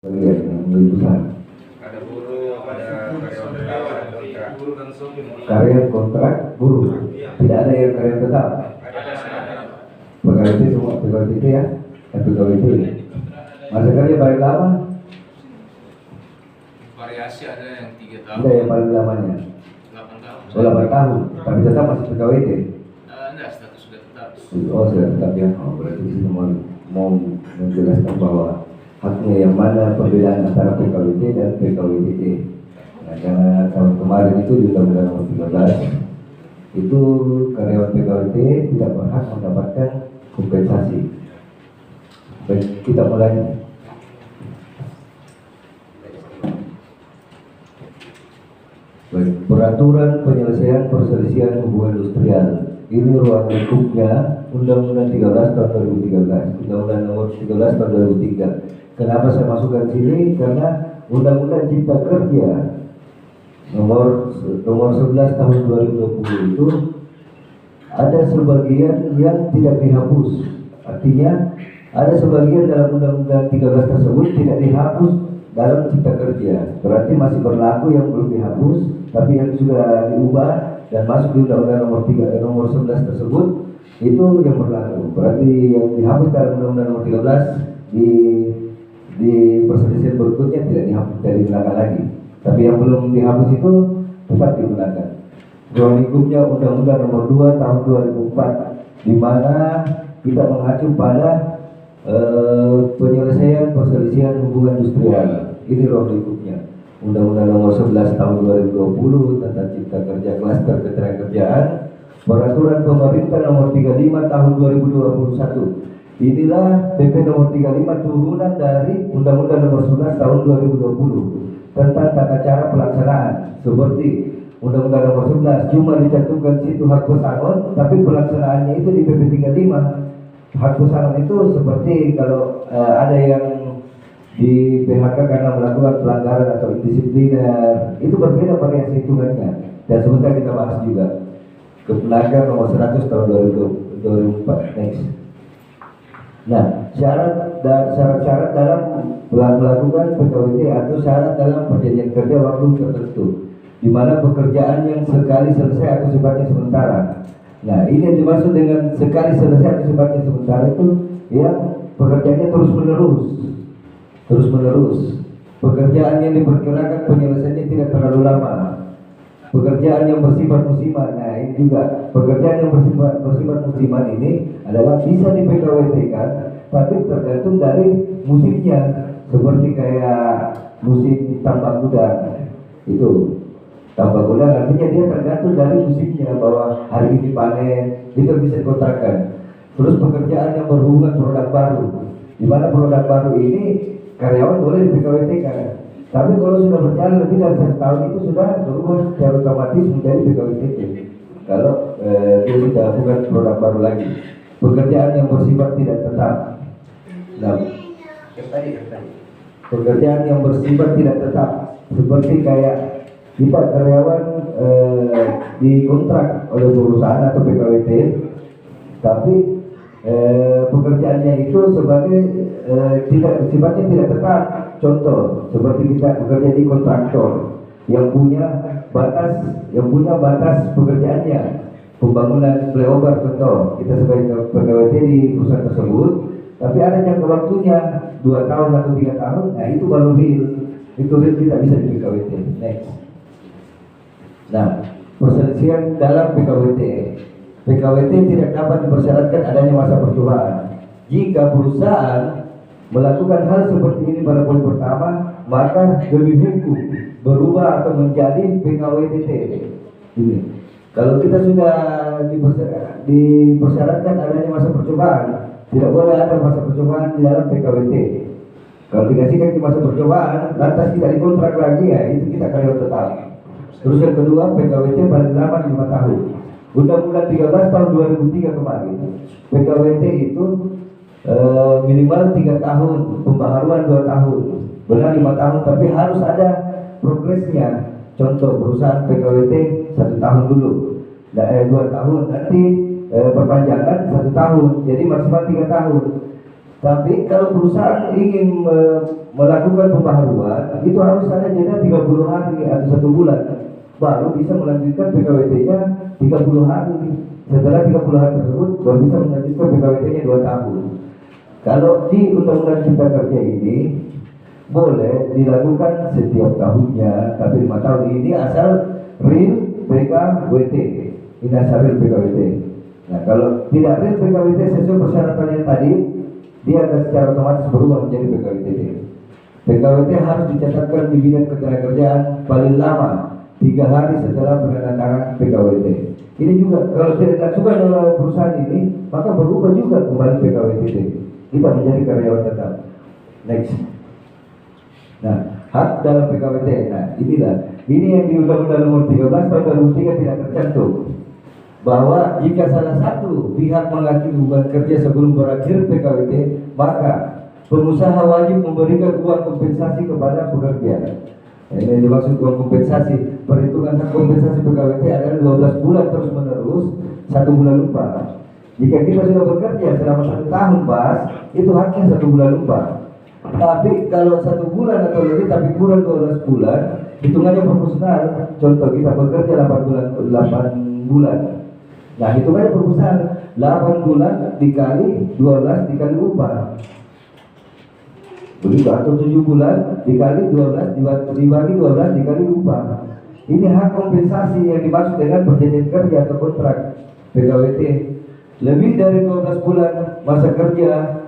bagian yang lebih besar. Ada buruh, ada karyawan tetap, ada kontrak. Karya kontrak buruh, tidak ada yang karya tetap. Pegawai itu semua pegawai itu ya, pegawai itu. Masa kerja paling lama? Variasi ada yang 3 tahun. Ada yang paling lamanya. 8 tahun. Oh, 8 tahun, tapi tetap masih pegawai itu. Enggak, status sudah tetap. Oh, sudah tetap ya. Oh, berarti kita mau menjelaskan bahwa haknya yang mana perbedaan antara PKWT dan PKWTT. Nah, karena tahun kemarin itu di Undang-Undang Nomor 13 itu karyawan PKWT tidak berhak mendapatkan kompensasi. Baik, kita mulai. Baik, peraturan penyelesaian perselisihan hubungan industrial. Ini ruang lingkupnya Undang-Undang 13 tahun 2013, Undang-Undang Nomor 13 tahun 2003. Kenapa saya masukkan sini? Karena Undang-Undang Cipta Kerja nomor 11 tahun 2020 itu ada sebagian yang tidak dihapus. Artinya ada sebagian dalam Undang-Undang 13 tersebut tidak dihapus dalam Cipta Kerja. Berarti masih berlaku yang belum dihapus, tapi yang sudah diubah dan masuk di Undang-Undang nomor 11 tersebut itu yang berlaku. Berarti yang dihapus dalam Undang-Undang nomor 13 di perselisihan berikutnya tidak dihapus dari belakang lagi. Tapi yang belum dihapus itu tetap digunakan. Ruang lingkupnya Undang-Undang nomor 2 tahun 2004, di mana kita mengacu pada penyelesaian perselisihan hubungan industrial. Ini ruang lingkupnya. Undang-Undang nomor 11 tahun 2020 tentang Cipta Kerja Klaster Ketenagakerjaan, Peraturan Pemerintah nomor 35 tahun 2021. Inilah PP nomor 35 turunan dari Undang-Undang nomor 11 tahun 2020 tentang tata cara pelaksanaan. Seperti Undang-Undang nomor 11 cuma dicantumkan situ hak pesangon, tapi pelaksanaannya itu di PP 35. Hak pesangon itu seperti kalau ada yang di PHK karena melakukan pelanggaran atau indisipliner, itu berbeda variasi hitungannya. Dan sebentar kita bahas juga. Kemenaker nomor 100 tahun 2004. Next. Nah, syarat-syarat dalam melakukan PKWT atau syarat dalam perjanjian kerja waktu tertentu, di mana pekerjaan yang sekali selesai atau sifatnya sementara. Nah, ini yang dimaksud dengan sekali selesai atau sifatnya sementara itu yang pekerjaannya terus menerus. Pekerjaan yang diperkirakan penyelesaiannya tidak terlalu lama. Pekerjaan yang bersifat musiman. Nah, ini juga pekerjaan yang bersifat musiman ini adalah bisa di PKWT kan, tapi tergantung dari musimnya. Seperti kayak musim tambak udang itu. Tambak udang artinya dia tergantung dari musimnya, bahwa hari ini panen, itu bisa dikontrakkan. Terus pekerjaan yang berhubungan produk baru, di mana produk baru ini karyawan boleh di PKWT kan. Tapi kalau sudah berjalan lebih dari 1 tahun itu sudah berubah secara otomatis menjadi PKWT. Kalau dia sudah bukan produk baru lagi. Pekerjaan yang bersifat tidak tetap. Nah, pekerjaan yang bersifat tidak tetap, seperti kayak kita karyawan dikontrak oleh perusahaan atau PKWT, tapi pekerjaannya itu sebagai sifatnya tidak tetap. Contoh seperti kita bekerja di kontraktor yang punya batas pekerjaannya, pembangunan flyover contoh, kita sebagai PKWT di perusahaan tersebut, tapi ada jangka waktunya 2 tahun atau 3 tahun. Nah, itu baru real, itu real kita bisa di PKWT. Next. Nah, perselisihan dalam PKWT. PKWT tidak dapat dipersyaratkan adanya masa percobaan. Jika perusahaan melakukan hal seperti ini pada poin pertama, maka demi hukum berubah atau menjadi PKWTT. Ini. Kalau kita sudah dipersyaratkan adanya masa percobaan, tidak boleh ada masa percobaan di dalam PKWT. Kalau dikasihkan di masa percobaan, lantas tidak dikontrak lagi, ya itu kita karyawan tetap. Terus yang kedua, PKWT paling lama 5 tahun. Undang-Undang 13 tahun 2003 kemarin, PKWT itu minimal 3 tahun, pembaharuan 2 tahun, benar 5 tahun, tapi harus ada progresnya. Contoh perusahaan PKWT 1 tahun dulu, 2 tahun, nanti perpanjangan 1 tahun, jadi maksimal 3 tahun. Tapi kalau perusahaan ingin melakukan pembaharuan, itu harus ada jeda 30 hari atau 1 bulan, baru bisa melanjutkan PKWT-nya 30 hari. Setelah 30 hari tersebut, baru bisa melanjutkan PKWT-nya 2 tahun. Kalau di Undang-Undang Cipta Kerja ini boleh dilakukan setiap tahunnya, tapi 5 tahun ini asal real PKWT. Ini asal real PKWT. Nah, kalau tidak real PKWT sesuai persyaratan yang tadi, dia akan secara otomatis berubah menjadi PKWT. PKWT harus dicatatkan di bidang ketenagakerjaan paling lama 3 hari setelah penandatanganan PKWT. Ini juga kalau tidak dilakukan oleh perusahaan ini, maka berubah juga kembali PKWT. Kita menjadi karyawan tetap. Next. Nah, hak dalam PKWT. Nah, ini yang di Undang-Undang Nomor 13 Tahun 2003 tidak tercantum, bahwa jika salah satu pihak mengakhiri hubungan kerja sebelum berakhir PKWT, maka pengusaha wajib memberikan uang kompensasi kepada pekerja. Ini dimaksud uang kompensasi. Perhitungan hak kompensasi PKWT adalah 12 bulan terus menerus, 1 bulan upah. Jika kita sudah bekerja selama 1 tahun pas, itu haknya 1 bulan upah. Tapi kalau 1 bulan atau lebih tapi kurang 12 bulan, hitungannya proporsional. Contoh kita bekerja 8 bulan. Nah, hitungannya proporsional. 8 bulan dikali 12 dikali upah. Begitu, atau 7 bulan dikali 12 dibagi 12 dikali upah. Ini hak kompensasi yang dimaksud dengan perjanjian kerja atau kontrak PKWT. Lebih dari 12 bulan masa kerja,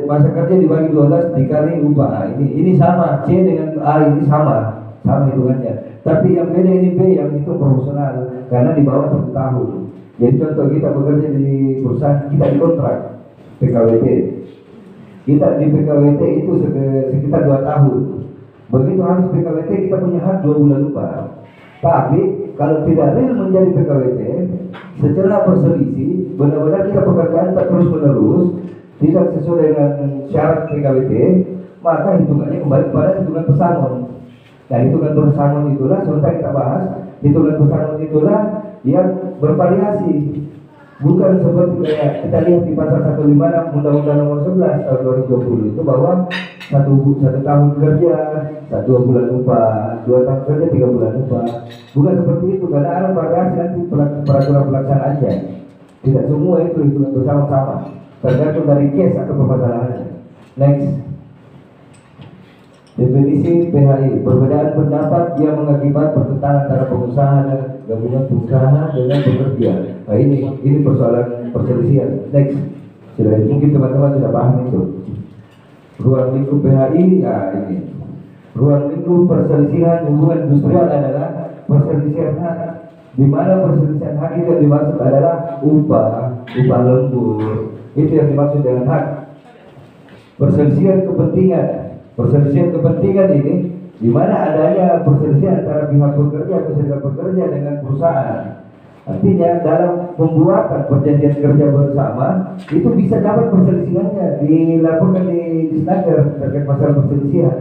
masa kerja dibagi 12 dikali upah. Ini sama, C dengan A ini sama hitungannya. Tapi yang beda ini B, yang itu proporsional karena di bawah 1 tahun. Jadi contoh kita bekerja di perusahaan, kita dikontrak PKWT. Kita di PKWT itu sekitar 2 tahun. Begitu habis PKWT kita punya hak 2 bulan upah. Tapi kalau tidak real menjadi PKWT, setelah berselisih, benar-benar kita pekerjaan tak terus menerus, tidak sesuai dengan syarat PKWT, maka hitungannya kembali kepada hitungan pesangon. Nah, hitungan pesangon itulah sebentar kita bahas. Hitungan pesangon itulah yang bervariasi. Bukan seperti kayak kita lihat di pasal 156 Undang-Undang Nomor 11 Tahun 2020 itu bahwa satu tahun kerja 2 bulan upah, 2 tahun kerja 3 bulan upah. Bukan seperti itu, karena ada variasi nanti peraturan pelaksanaannya. Tidak semua itu bersama-sama, tergantung dari case atau permasalahannya. Next. Definisi PHI, perbedaan pendapat yang mengakibat pertentangan antara pengusaha dan gabungan pengusaha dengan pekerja. Nah, ini persoalan perselisihan. Next. Sudah mungkin teman-teman sudah paham itu. Ruang lingkup PHI, nah ini. Ruang lingkup perselisihan hubungan industrial adalah perselisihan hak, di mana perselisihan hak itu yang dimaksud adalah upah lembur. Itu yang dimaksud dengan hak. Perselisihan kepentingan ini di mana adanya perselisihan antara pihak pekerja atau serikat pekerja dengan perusahaan. Artinya dalam pembuatan perjanjian kerja bersama itu bisa dapat perselisihannya dilaporkan di Disnaker terkait masalah perselisihan.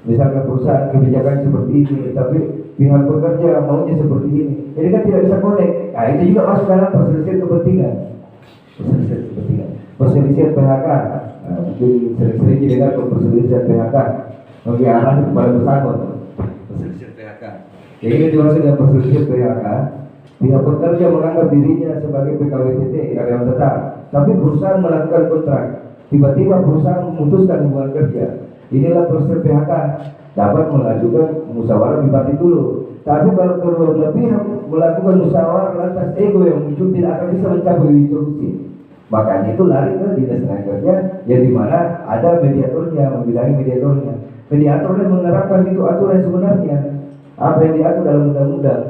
Misalkan perusahaan kebijakan seperti ini, tapi pihak pekerja maunya seperti ini. Ini kan tidak bisa connect. Nah, itu juga masuk dalam perselisihan kepentingan. Perselisihan PHK. Nah, mungkin sering-sering didengar perselisihan PHK. Bagi arah kepada pesangon. Perselisihan PHK. Jadi ini dimaksud dengan perselisihan PHK. Pihak pekerja menganggap dirinya sebagai PKWT karyawan tetap, tapi perusahaan melakukan kontrak. Tiba-tiba perusahaan memutuskan hubungan kerja. Inilah proses PHK, dapat mengajukan musyawarah bipati dulu. Tapi kalau kedua belah pihak melakukan musyawarah lantas ego yang muncul tidak akan bisa mencapai solusi. Makanya itu lari ke dinas tenaga kerja, yang dimana ada mediatornya, membidangi mediatornya. Mediator yang menerapkan itu aturan sebenarnya apa yang diatur dalam undang-undang.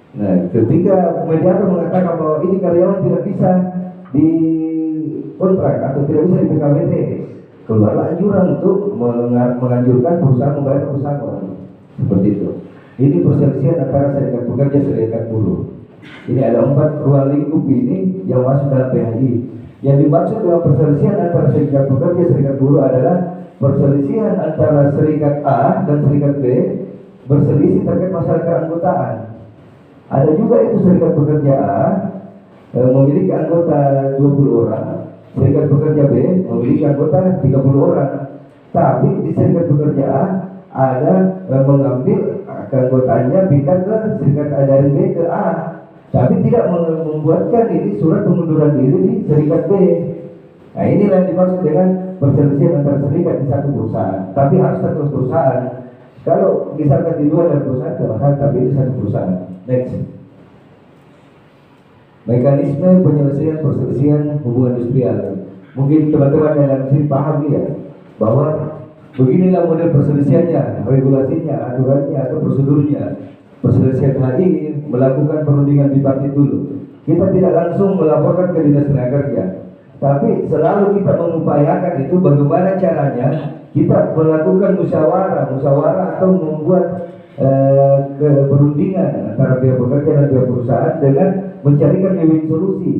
Nah, ketika mediator mengatakan bahwa ini karyawan tidak bisa dikontrak atau tidak bisa di PKWT, keluarlah anjuran untuk menganjurkan perusahaan membayar pesangon. Seperti itu. Ini perselisihan antara serikat pekerja serikat buruh. Ini ada 4 ruang lingkup ini yang masuk dalam PHI. Yang dimaksud dengan perselisihan antara serikat pekerja serikat buruh adalah perselisihan antara serikat A dan serikat B berselisih terkait masalah keanggotaan. Ada juga itu serikat pekerja A memiliki anggota 20 orang, serikat pekerja B memiliki anggota 30 orang, tapi di serikat pekerja A ada mengambil keanggotaannya pindah ke serikat A dari B ke A, tapi tidak membuatkan ini surat pengunduran diri di serikat B. Nah, inilah yang dimaksud dengan perselisihan antara serikat di satu perusahaan, tapi harus satu perusahaan. Kalau misalkan di luar dari perusahaan, tidak masalah, tapi ini satu perusahaan. Next. Mekanisme penyelesaian perselisihan hubungan industrial. Mungkin teman-teman yang sini paham ya, bahwa beginilah model perselisihannya, regulasinya, aturannya atau prosedurnya. Perselisihan hari melakukan perundingan bipartit dulu. Kita tidak langsung melaporkan ke Dinas Tenaga Kerja, tapi selalu kita mengupayakan itu bagaimana caranya kita melakukan musyawarah atau membuat perundingan antara pihak pekerja dan pihak perusahaan dengan mencarikan win solusi.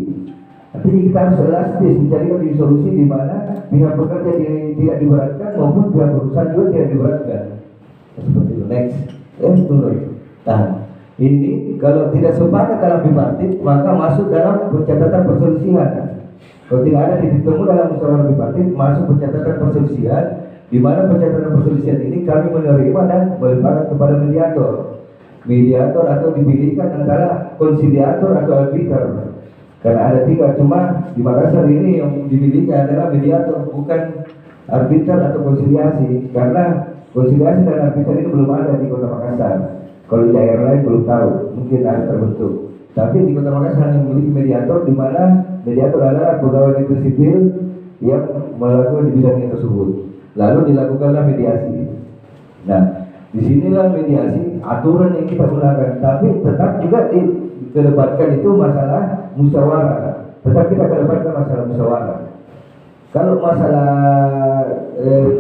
Artinya kita harus elastis mencarikan win solusi di mana pihak pekerja tidak diberatkan maupun pihak perusahaan juga tidak diberatkan. Seperti itu. Next. Turun. Tahan. Ini kalau tidak sepakat dalam bipartit maka masuk dalam pencatatan perselisihan. Kalau tidak ada titik temu dalam musyawarah bipartit masuk pencatatan perselisihan, di mana pencatatan perselisihan ini kami menerima dan melimpahkan kepada mediator atau dipilihkan antara konsiliator atau arbiter. Karena ada 3, cuma di Makassar ini yang dimiliki adalah mediator, bukan arbiter atau konsiliasi. Karena konsiliasi dan arbiter ini belum ada di Kota Makassar. Kalau di daerah lain belum tahu, mungkin ada terbentuk. Tapi di Kota Makassar hanya memiliki mediator, di mana mediator adalah pegawai negeri sipil yang melakukan di bidangnya tersebut. Lalu dilakukanlah mediasi. Nah, disinilah mediasi aturan yang kita gunakan, tapi tetap juga dikedepankan itu masalah musyawarah. Tetap kita kedepankan masalah musyawarah. Kalau masalah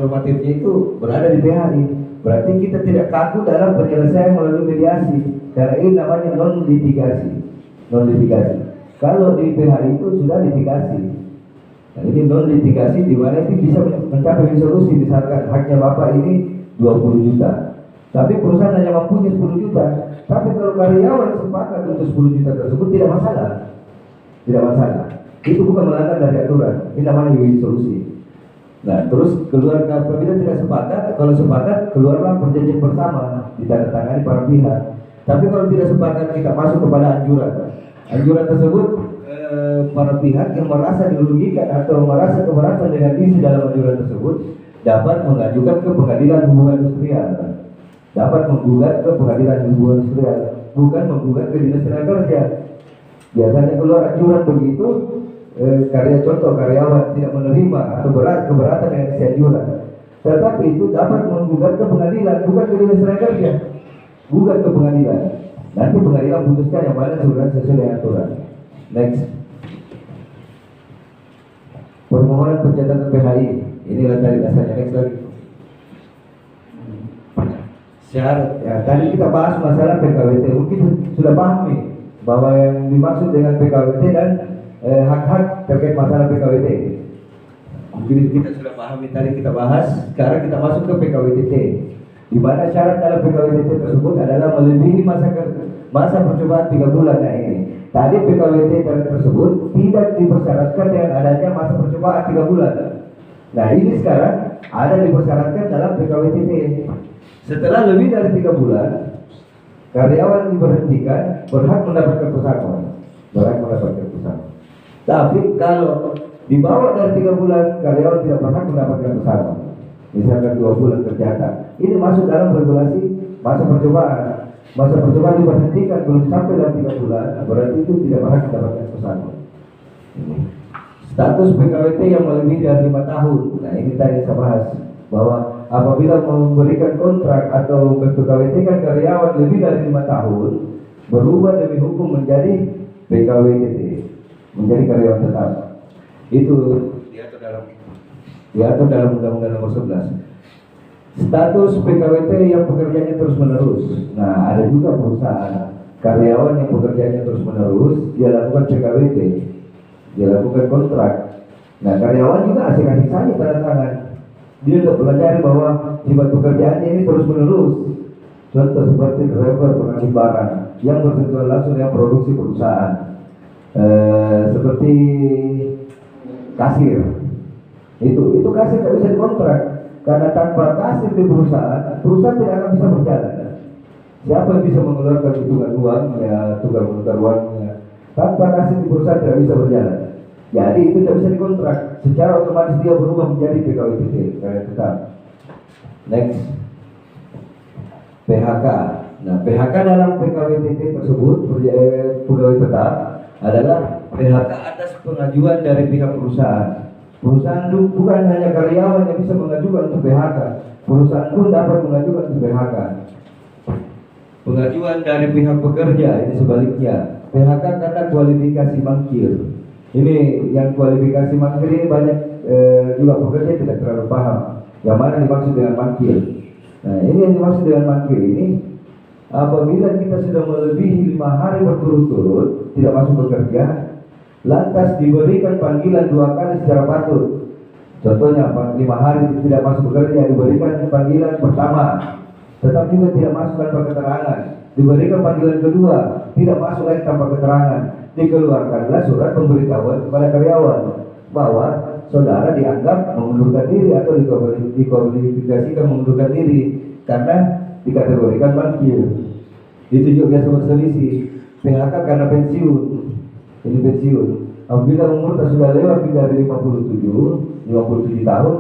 normatifnya itu berada di PHI, berarti kita tidak kaku dalam penyelesaian melalui mediasi. Karena ini namanya non litigasi. Kalau di PHI itu sudah litigasi. Nah, ini non litigasi di mana itu bisa mencapai solusi. Misalkan haknya Bapak ini 20 juta, tapi perusahaan hanya mampunya 10 juta. Tapi kalau karyawan sepakat untuk 10 juta tersebut tidak masalah. Itu bukan melanggar dari aturan. Ini namanya win solusi. Nah, terus keluar apabila tidak sepakat, kalau sepakat keluarlah perjanjian bersama ditandatangani para pihak. Tapi kalau tidak sepakat kita masuk kepada anjuran. Anjuran tersebut para pihak yang merasa dirugikan atau merasa keberatan dengan isi dalam anjuran tersebut dapat mengajukan ke pengadilan hubungan industrial. Dapat menggugat ke pengadilan hubungan industrial, bukan menggugat ke Dinas Tenaga Kerja. Biasanya keluar anjuran begitu, karyawan tidak menerima atau keberatan dengan isi anjuran. Tetapi itu dapat menggugat ke pengadilan, bukan ke Dinas Tenaga Kerja. Gugat ke pengadilan. Nanti pengadilan putuskan yang mana sesuai dengan aturan. Next. Permohonan pencatatan PHI. Inilah tadi dasarnya. Next lagi. Syarat. Ya, tadi kita bahas masalah PKWT. Mungkin sudah paham nih bahwa yang dimaksud dengan PKWT dan hak-hak terkait masalah PKWT. Mungkin kita sudah pahami tadi kita bahas. Sekarang kita masuk ke PKWT. Di mana syarat dalam PKWT tersebut adalah melebihi masa percobaan 3 bulan. Nah, ini tadi PKWT tersebut tidak dipersyaratkan dengan adanya masa percobaan 3 bulan. Nah, ini sekarang ada dipersyaratkan dalam PKWT. Setelah lebih dari 3 bulan, karyawan diberhentikan berhak mendapatkan pesangon. Tapi kalau di bawah dari 3 bulan, karyawan tidak berhak mendapatkan pesangon. Misalkan 2 bulan tercatat, ini masuk dalam regulasi masa percobaan. Masa percobaan diberhentikan belum sampai dalam 3 bulan, berarti itu tidak berhak mendapatkan pesangon. Status PKWT yang melebihi dari 5 tahun. Nah, ini tadi saya bahas bahwa apabila memberikan kontrak atau PKWT kan karyawan lebih dari 5 tahun, berubah demi hukum menjadi PKWT, menjadi karyawan tetap. Itu diatur dalam Undang-Undang Nomor 11. Status PKWT yang pekerjaannya terus menerus. Nah, ada juga perusahaan karyawan yang pekerjaannya terus menerus, dia lakukan PKWT, dia lakukan kontrak. Nah, karyawan juga asik-asik saja tanda tangan. Dia tidak pelajari bahwa sifat pekerjaannya ini terus menerus. Contoh seperti driver pengangkut barang yang bersentuhan langsung dengan produksi perusahaan. Seperti kasir. Itu kasir tidak bisa dikontrak, karena tanpa kasir di perusahaan tidak akan bisa berjalan. Siapa yang bisa mengeluarkan hitungan uangnya, tukar menukar uangnya? Tanpa kasir di perusahaan tidak bisa berjalan. Jadi itu tidak bisa dikontrak. Secara otomatis dia berubah menjadi pegawai tetap, karena tetap. Next, PHK. Nah, PHK dalam PKWTT tersebut, pegawai tetap, adalah PHK atas pengajuan dari pihak perusahaan. Perusahaan itu bukan hanya karyawan yang bisa mengajukan untuk PHK, perusahaan pun dapat mengajukan untuk PHK. Pengajuan dari pihak pekerja ini sebaliknya, PHK karena kualifikasi mangkir. Ini yang kualifikasi mangkir ini banyak juga pekerja tidak terlalu paham. Yang mana dimaksud dengan mangkir? Nah, ini yang dimaksud dengan mangkir ini, apabila kita sudah melebihi 5 hari berturut-turut tidak masuk bekerja, lantas diberikan panggilan 2 kali secara patut. Contohnya 5 hari tidak masuk bekerja, diberikan panggilan pertama, tetap juga tidak masuk tanpa keterangan. Diberikan panggilan kedua, tidak masuk lagi tanpa keterangan. Dikeluarkanlah surat pemberitahuan kepada karyawan bahwa saudara dianggap mengundurkan diri atau dikualifikasikan mengundurkan diri karena dikategorikan mangkir. Itu juga biasa berselisih. PHK karena pensiun. Ini pensiun. Apabila umur sudah lewat dari 57 tahun,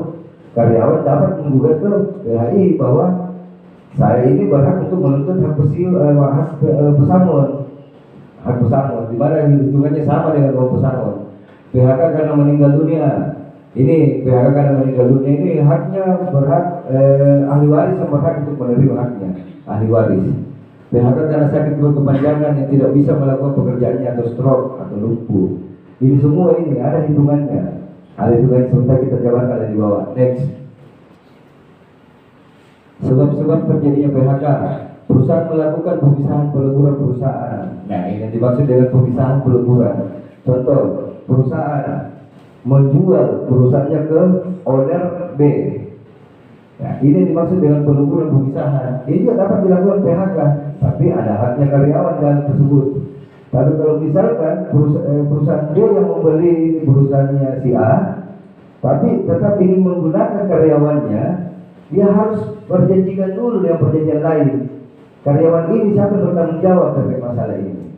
karyawan dapat menggugat ke PHI bahwa saya ini berhak untuk menuntut hak pesangon. Hak pesangon, di mana hitungannya sama dengan uang pesangon. PHK karena meninggal dunia. Ini PHK karena meninggal dunia ini haknya berhak ahli waris yang berhak untuk menerima haknya, ahli waris. PHK karena sakit berkepanjangan yang tidak bisa melakukan pekerjaannya atau stroke atau lumpuh. Ini semua ini ada hitungannya. Ada hitungan sebentar kita jabarkan di bawah. Next. Sebab-sebab terjadinya PHK. Perusahaan melakukan pemisahan peleburan perusahaan. Nah, ini yang dimaksud dengan pemisahan peleburan. Contoh, perusahaan menjual perusahaannya ke owner B. Nah, ini dimaksud dengan peleburan pemisahan. Ini juga dapat dilakukan PHK, tapi ada haknya karyawan dalam tersebut. Tapi kalau misalkan perusahaan dia yang membeli perusahaannya si A, tapi tetap ingin menggunakan karyawannya, dia harus perjanjikan dulu dengan perjanjian lain. Karyawan ini siapa yang bertanggung jawab terkait masalah ini.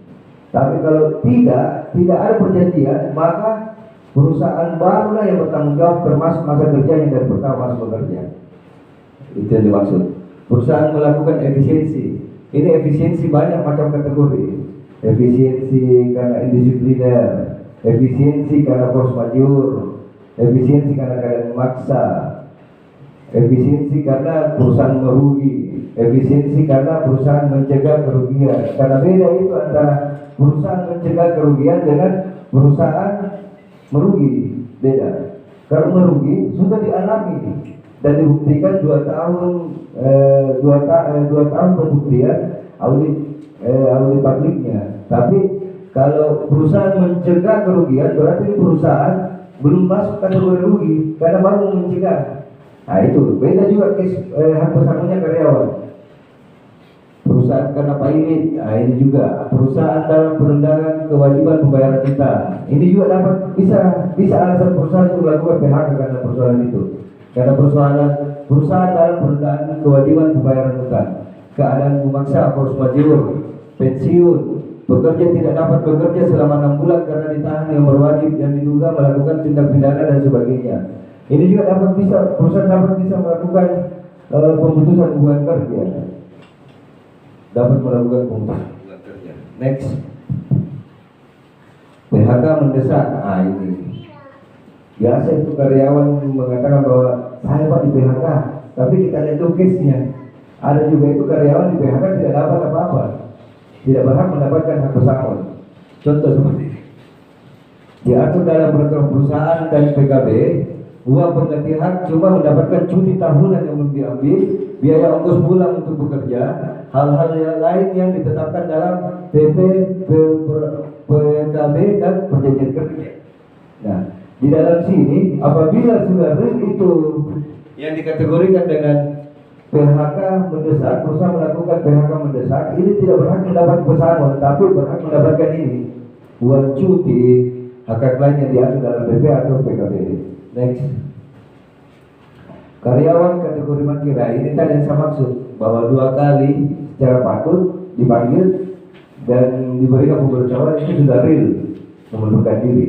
Tapi kalau tidak ada perjanjian, maka perusahaan barulah yang bertanggung jawab termasuk masa kerjanya dari pertama masuk bekerja. Itu yang dimaksud. Perusahaan melakukan efisiensi. Ini efisiensi banyak macam kategori. Efisiensi karena indisipliner, efisiensi karena force majeure, efisiensi karena keadaan memaksa, efisiensi karena perusahaan merugi, efisiensi karena perusahaan mencegah kerugian. Karena beda itu antara perusahaan mencegah kerugian dengan perusahaan merugi, beda. Kalau merugi sudah dialami dan dibuktikan 2 tahun pembuktian audit publiknya. Tapi kalau perusahaan mencegah kerugian berarti perusahaan belum masuk kategori rugi karena baru mencegah. Nah itu beda juga hak pesangonnya karyawan. Perusahaan karena pailit, nah ini juga perusahaan dalam penundangan kewajiban pembayaran utang. Ini juga dapat bisa alasan perusahaan untuk melakukan PHK karena persoalan itu. Karena perusahaan dalam penundaan kewajiban pembayaran utang, keadaan memaksa, force majeure, pensiun, pekerja tidak dapat bekerja selama 6 bulan karena ditahan yang berwajib yang diduga melakukan tindak pidana dan sebagainya. Ini juga perusahaan dapat bisa melakukan pemutusan hubungan kerja. Dapat melakukan pemutusan hubungan kerja. Next. PHK mendesak. Nah ini. Biasa itu karyawan mengatakan bahwa saya Pak di PHK, tapi kita lihat case-nya. Ada juga itu karyawan di PHK tidak dapat apa-apa, tidak berhak mendapatkan hak pesangon. Contoh seperti ini. Diatur dalam peraturan perusahaan dan PKB, uang pengganti hak cuma mendapatkan cuti tahunan yang belum diambil, biaya ongkos pulang untuk bekerja, hal-hal yang lain yang ditetapkan dalam PP, PKB dan perjanjian kerja. Nah, di dalam sini apabila sudah itu yang dikategorikan dengan PHK mendesak, perusahaan melakukan PHK mendesak, ini tidak berhak mendapat pesangon, tapi berhak mendapatkan ini uang cuti, hak lain yang diatur dalam PP atau PKB. Next. Karyawan kategori markira ini tadi yang saya maksud bahwa 2 kali secara patut dipanggil dan diberikan pemberitahuan itu sudah real mengundurkan diri.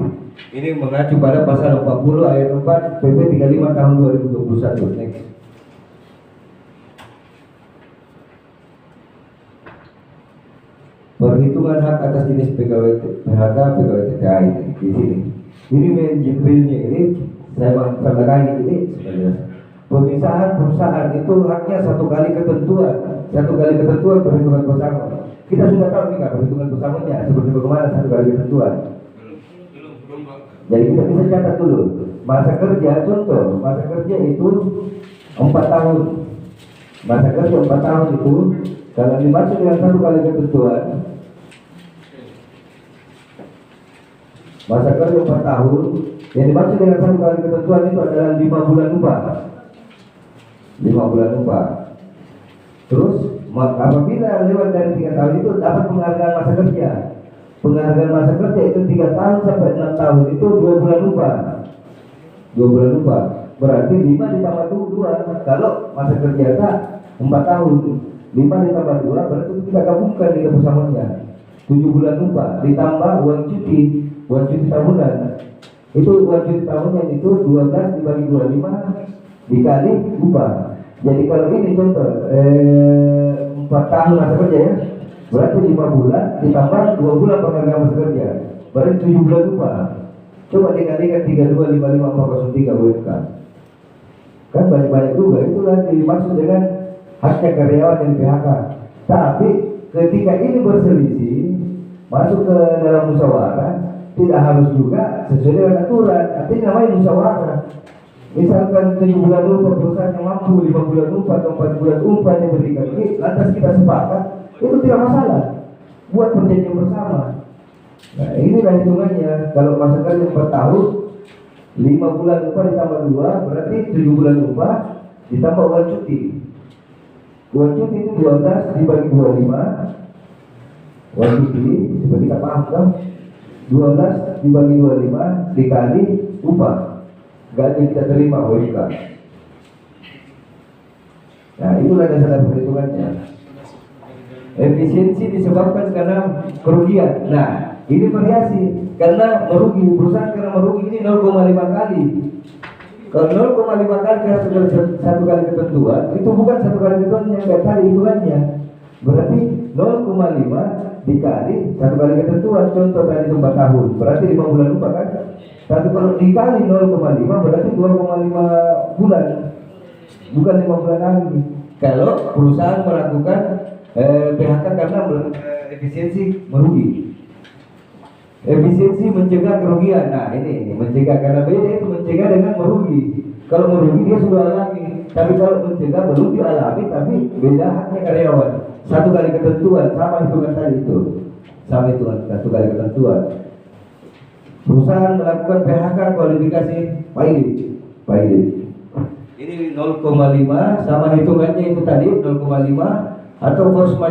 Ini mengacu pada pasal 40 ayat 4 PP 35 tahun 2021. Next. Perhitungan hak atas jenis PKW PHK PKW TTA ini di sini. Ini menjibrilnya ini saya mengatakan ini sebenarnya. Pemisahan perusahaan itu haknya 1 kali ketentuan, 1 kali ketentuan perhitungan bersama. Kita sudah tahu nih Kak, perhitungan bersamanya seperti bagaimana 1 kali ketentuan. Jadi kita bisa catat dulu masa kerja, contoh masa kerja itu 4 tahun. Masa kerja 4 tahun itu kalau dimaksud dengan 1 kali ketentuan, masa kerja 4 tahun yang dimaksud dengan 1 kali ketentuan itu adalah 5 bulan upah. 5 bulan upah. Terus apabila lewat dari 3 tahun itu dapat penghargaan masa kerja. Penghargaan masa kerja itu 3 tahun sampai 6 tahun itu 2 bulan upah. 2 bulan upah. Berarti 5 ditambah 2. Kalau masa kerja tak 4 tahun, 5 ditambah 2 berarti kita gabungkan di persamanya. 7 bulan upah ditambah uang cuti tahunan. Itu uang cuti tahunan itu 12 dibagi 25 dikali upah. Jadi kalau ini contoh 4 tahun masa kerja ya, berarti 5 bulan ditambah 2 bulan penghargaan masa kerja, berarti 7 bulan upah. Coba dikalikan 3255403 WFK. Kan banyak-banyak juga. Itulah dimaksud dengan haknya karyawan dan PHK. Tapi ketika ini berselisih masuk ke dalam musyawarah, tidak harus juga sesuai dengan aturan. Artinya namanya musyawarah. Misalkan 7 bulan upah perusahaan yang mampu 5 bulan upah atau 4 bulan upah yang diberikan ini, lantas kita sepakat, itu tidak masalah. Buat perjanjian bersama. Nah inilah hitungannya. Kalau masa kerja 4 tahun, 5 bulan upah ditambah 2, berarti 7 bulan upah ditambah uang cuti. Uang cuti itu 12 dibagi 25. Uang cuti, coba kita paham kan? 12 dibagi 25 dikali upah. Gaji kita terima WFK. Nah itulah dasar perhitungannya. Efisiensi disebabkan karena kerugian. Nah ini variasi karena merugi, perusahaan karena merugi ini 0,5 kali. Kalau 0,5 kali karena 1 kali ketentuan itu bukan 1 kali ketentuan yang enggak tadi hitungannya. Berarti 0,5 dikali 1 kali ketentuan. Contoh tadi 4 tahun, berarti 5 bulan upah kan? Tapi kalau dikali 0,5 berarti 2,5 bulan, bukan 5 bulan lagi. Kalau perusahaan melakukan PHK karena efisiensi merugi. Efisiensi mencegah kerugian. Nah ini mencegah, karena beda itu mencegah dengan merugi. Kalau merugi dia sudah alami, tapi kalau mencegah belum dialami, tapi beda haknya karyawan. 1 kali ketentuan sama hitungan tadi itu, sama hitungan 1 kali ketentuan. Perusahaan melakukan PHK kualifikasi pilot. Ini 0,5 sama hitungannya itu tadi 0,5 atau force majeure.